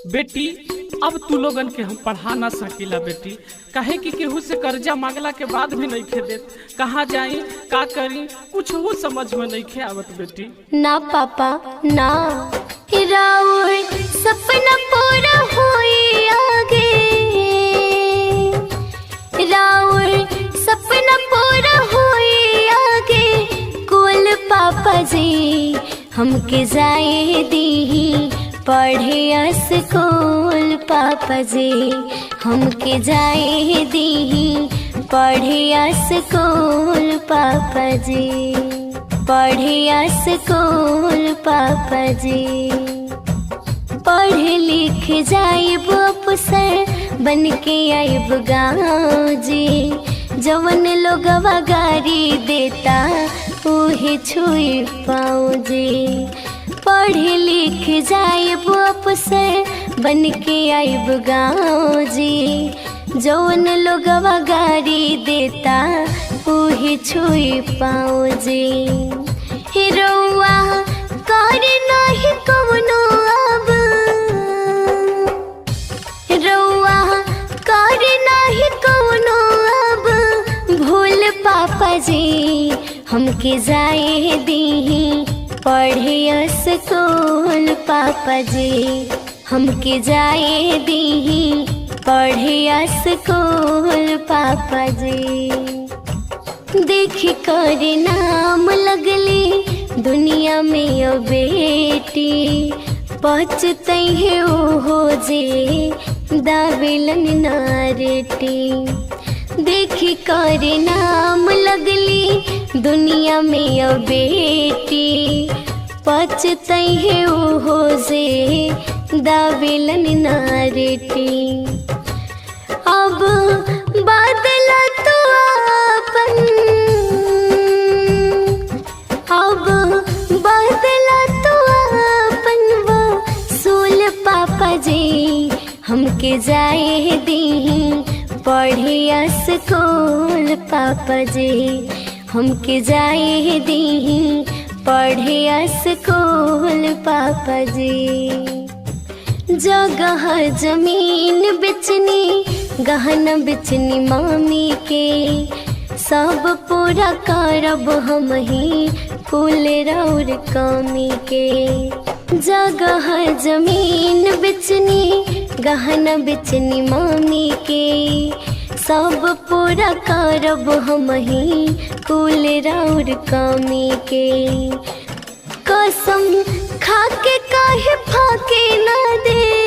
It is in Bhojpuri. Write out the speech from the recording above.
बेटी अब तू लोगन के हम पढ़ा ना सकीला बेटी, काहे कि केहू से कर्जा मांगला के बाद भी नहीं खे देत। कहाँ जाई का करी कुछ हो समझ में नहीं खे आवत बेटी। ना पापा ना, राउर सपना पूरा होई आगे, राउर सपना पूरा होई आगे। कुल पापा जी हमके जाए दी पढ़े स्कूल, पापा जी हमके जाए दी पढ़े स्कूल, पापा जी पढ़े स्कूल, पापा जी। पढ़ लिख जाइब अफसर बन के आइब गाँव जी, जवन लोगवा गारी देता उहे छुई पाऊँ जी। पढ़ लिख जाइब अफसर बन के आइब गाँव जी, जवन लोगवा गारी देता उहे छुई पाऊँ जी। हिरौआ कर नाही कवनो अब, रौआ कर नाही कवनो अब भूल, पापा जी हमके जाए दी पढ़े स्कूल, पापा जी हमके जाए दी पढ़े स्कूल, पापा जी। देखी कर नाम लगली दुनिया में ओ बेटी, पचते है ओहो जे दावेलन नारेटी। देखी कर नाम लगली दुनिया में ओ बेटी, पचते है ओहो जे दावेलन नारेटी। अब बादला तो आपन, अब बादला तो आपन वसूल, पापा जी हमके जाए दी पढ़े स्कूल, पापा जी हमके जाए दी पढ़े स्कूल, पापा जी। जगह जमीन बेचनी गहना बेचनी मामी के, सब पूरा करब हम ही कुल राउर कामी के। जगह जमीन बेचनी गहना बेचनी मामी के, सब पूरा करब हम ही कुल राउर कामी के। कसम खा के काहे फाके ना दे